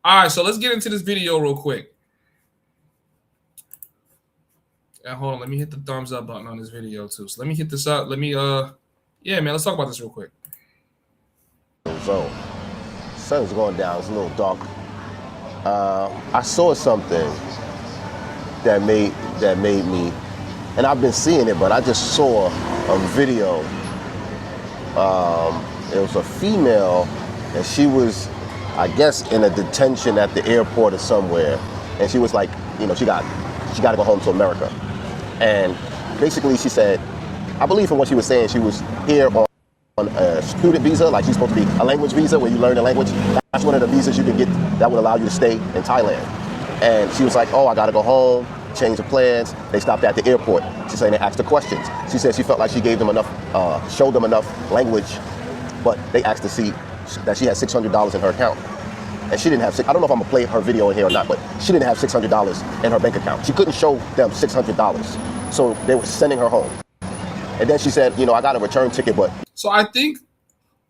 All right, so let's get into this video real quick. And hold on, let me hit the thumbs up button on this video too. So let me hit this up. Let me yeah, man, let's talk about this real quick. So, sun's going down. It's a little dark. I saw something that made me, and I've been seeing it, but I just saw a video. It was a female, and she was, I guess, in a detention at the airport or somewhere, and she was like, you know, she got to go home to America, and basically she said, I believe from what she was saying, she was here on a student visa, like she's supposed to be a language visa where you learn the language. That's one of the visas you can get that would allow you to stay in Thailand. And she was like, oh, I gotta go home, change the plans. They stopped at the airport. She's saying they asked her questions. She said she felt like she gave them enough, showed them enough language, but they asked to see that she had $600 in her account. And she didn't have, I don't know if I'm gonna play her video in here or not, but she didn't have $600 in her bank account. She couldn't show them $600. So they were sending her home. And then she said, you know, I got a return ticket, but. So I think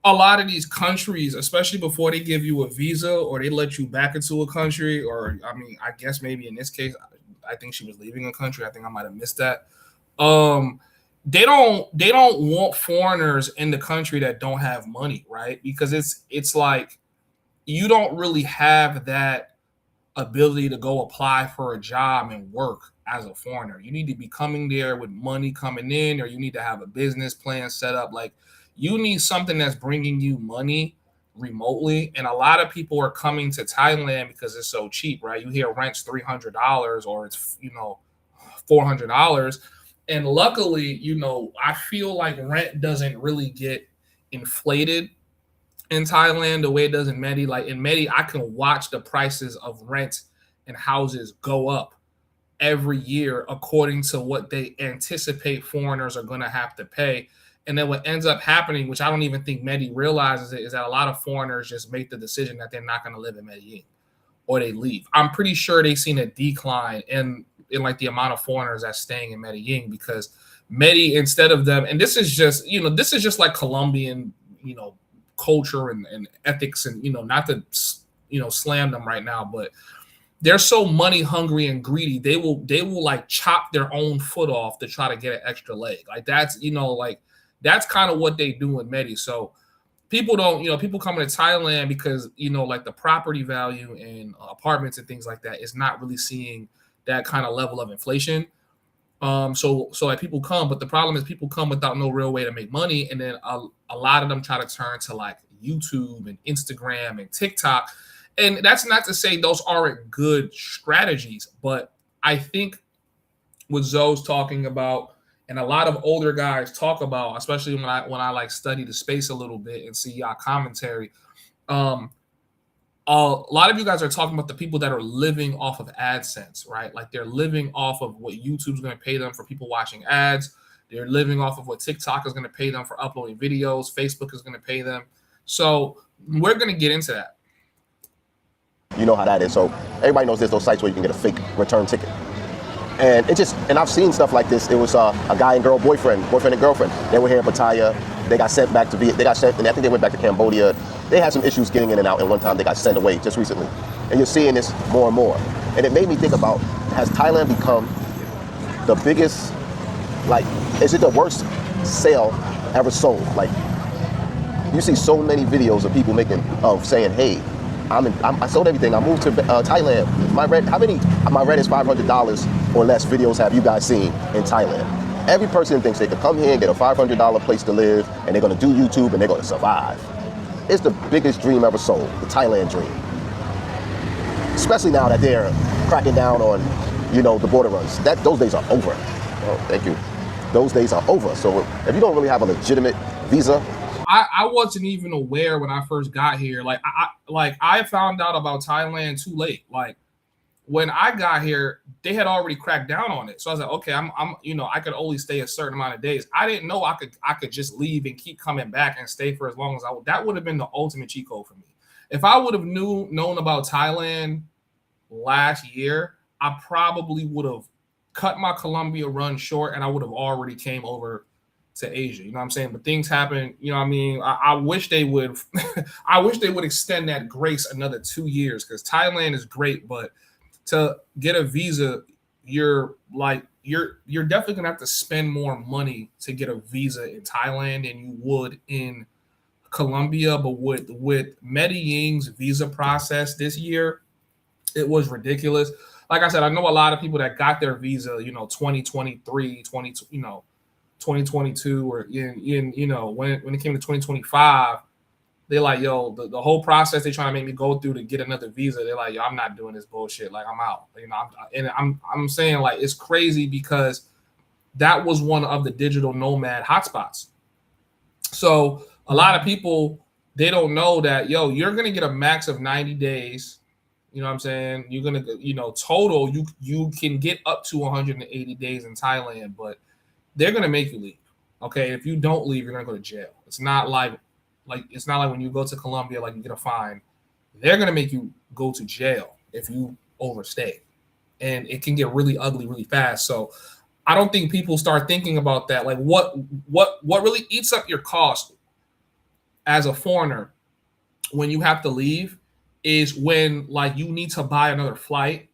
a lot of these countries, especially before they give you a visa or they let you back into a country, or I mean, I guess maybe in this case, I think she was leaving a country. I think I might have missed that. They don't want foreigners in the country that don't have money, right? Because it's like you don't really have that ability to go apply for a job and work as a foreigner. You need to be coming there with money coming in, or you need to have a business plan set up. Like you need something that's bringing you money remotely. And a lot of people are coming to Thailand because it's so cheap, right? You hear rent's $300 or it's, you know, $400. And luckily, you know, I feel like rent doesn't really get inflated in Thailand the way it does in Medi. Like in Medi, I can watch the prices of rent and houses go up every year according to what they anticipate foreigners are going to have to pay. And then what ends up happening, which I don't even think Medi realizes it, is that a lot of foreigners just make the decision that they're not going to live in Medellin or they leave. I'm pretty sure they've seen a decline in like the amount of foreigners that's staying in Medellin because Medi, instead of them, and this is just, you know, this is just like Colombian, you know, culture and ethics, and, you know, not to, you know, slam them right now, but they're so money hungry and greedy. They will like chop their own foot off to try to get an extra leg. Like that's, you know, like that's kind of what they do in Medi. So people don't, you know, people coming to Thailand because, you know, like the property value and apartments and things like that is not really seeing that kind of level of inflation. So like people come, but the problem is people come without no real way to make money. And then a lot of them try to turn to like YouTube and Instagram and TikTok. And that's not to say those aren't good strategies, but I think what Zoe's talking about and a lot of older guys talk about, especially when I like study the space a little bit and see y'all commentary, a lot of you guys are talking about the people that are living off of AdSense, right? Like they're living off of what YouTube's going to pay them for people watching ads. They're living off of what TikTok is going to pay them for uploading videos. Facebook is going to pay them. So we're going to get into that. You know how that is. So everybody knows there's those sites where you can get a fake return ticket. And it just, and I've seen stuff like this. It was a guy and girl, boyfriend and girlfriend. They were here in Pattaya. They got sent back to they got sent, and I think they went back to Cambodia. They had some issues getting in and out, and one time they got sent away just recently. And you're seeing this more and more. And it made me think about, has Thailand become the biggest, like, is it the worst sale ever sold? Like, you see so many videos of people saying, hey, I sold everything. I moved to Thailand. My rent is $500 or less. Videos have you guys seen in Thailand? Every person thinks they could come here and get a $500 place to live, and they're going to do YouTube and they're going to survive. It's the biggest dream ever sold, the Thailand dream. Especially now that they're cracking down on, you know, the border runs. Those days are over. Oh, thank you. Those days are over. So if you don't really have a legitimate visa. I wasn't even aware when I first got here. Like I found out about Thailand too late. Like when I got here, they had already cracked down on it. So I was like, okay, I'm you know, I could only stay a certain amount of days. I didn't know I could just leave and keep coming back and stay for as long as I would. That would have been the ultimate cheat code for me. If I would have known about Thailand last year, I probably would have cut my Colombia run short, and I would have already came over to Asia. You know what I'm saying? But things happen. You know what I mean? I wish they would. I wish they would extend that grace another 2 years, because Thailand is great, but to get a visa, you're definitely gonna have to spend more money to get a visa in Thailand than you would in Colombia. But with Medellin's visa process this year, it was ridiculous. Like I said, I know a lot of people that got their visa, 2023, 2022, or when it came to 2025, they're like, yo, the whole process they trying to make me go through to get another visa, they're like, yo, I'm not doing this bullshit. Like, I'm out. I'm saying, like, it's crazy, because that was one of the digital nomad hotspots. So a lot of people, they don't know that, yo, you're gonna get a max of 90 days. You know what I'm saying? You're gonna, total, you can get up to 180 days in Thailand, but they're gonna make you leave. Okay, if you don't leave, you're gonna go to jail. It's not like when you go to Colombia, like, you get a fine. They're gonna make you go to jail if you overstay, and it can get really ugly really fast. So I don't think people start thinking about that. Like, what really eats up your cost as a foreigner when you have to leave is when, like, you need to buy another flight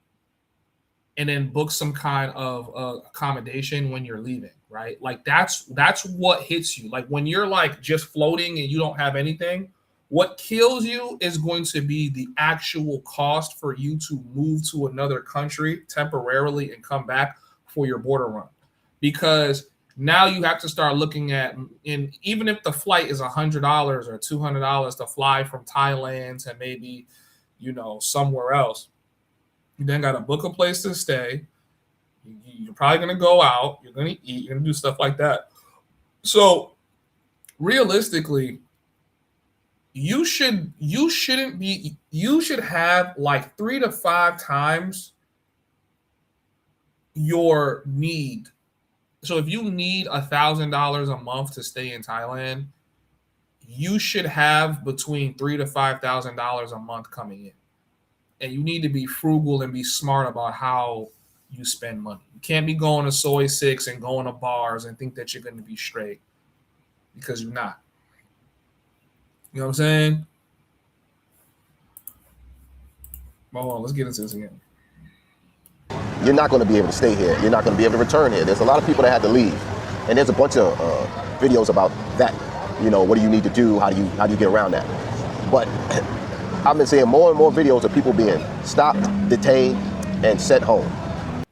and then book some kind of accommodation when you're leaving, right? Like, that's what hits you. Like, when you're, like, just floating and you don't have anything, what kills you is going to be the actual cost for you to move to another country temporarily and come back for your border run. Because now you have to start looking at, and even if the flight is $100 or $200 to fly from Thailand to maybe, somewhere else, you then got to book a place to stay. You're probably going to go out. You're going to eat. You're going to do stuff like that. So realistically, you should have like 3 to 5 times your need. So if you need $1,000 a month to stay in Thailand, you should have between $3,000 to $5,000 a month coming in. And you need to be frugal and be smart about how you spend money. You can't be going to Soy 6 and going to bars and think that you're going to be straight, because you're not. You know what I'm saying? Hold on, let's get into this again. You're not going to be able to stay here. You're not going to be able to return here. There's a lot of people that had to leave, and there's a bunch of videos about that. What do you need to do? How do you get around that? But I've been seeing more and more videos of people being stopped, detained, and sent home.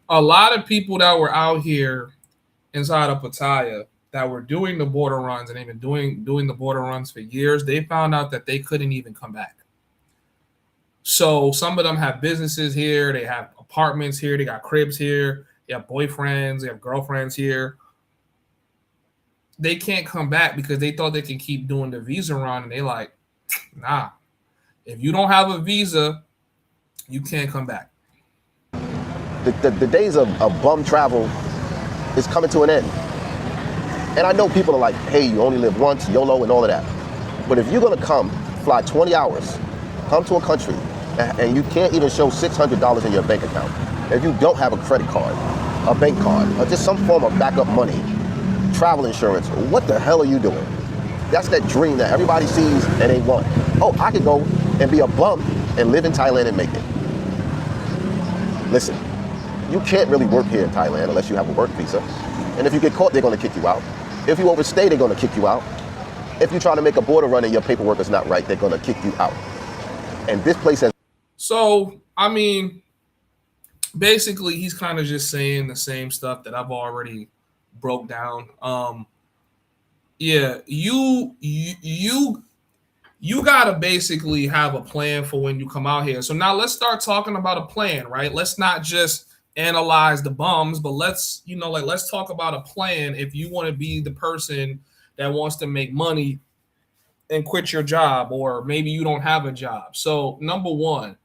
A lot of people that were out here inside of Pattaya that were doing the border runs, and they've been doing the border runs for years, they found out that they couldn't even come back. So some of them have businesses here, they have apartments here, they got cribs here, they have boyfriends, they have girlfriends here. They can't come back because they thought they can keep doing the visa run, and they like, nah. If you don't have a visa, you can't come back. The days of bum travel is coming to an end. And I know people are like, hey, you only live once, YOLO, and all of that. But if you're going to fly 20 hours, come to a country, and you can't even show $600 in your bank account, if you don't have a credit card, a bank card, or just some form of backup money, travel insurance, what the hell are you doing? That's that dream that everybody sees and they want. Oh, I could go and be a bum and live in Thailand and make it. Listen, you can't really work here in Thailand unless you have a work visa. And if you get caught, they're going to kick you out. If you overstay, they're going to kick you out. If you try to make a border run and your paperwork is not right, they're going to kick you out. And this place has... So, I mean, basically, he's kind of just saying the same stuff that I've already broke down. Yeah, you gotta basically have a plan for when you come out here. So now let's start talking about a plan, right? Let's not just analyze the bums, but let's talk about a plan if you want to be the person that wants to make money and quit your job, or maybe you don't have a job. So number one,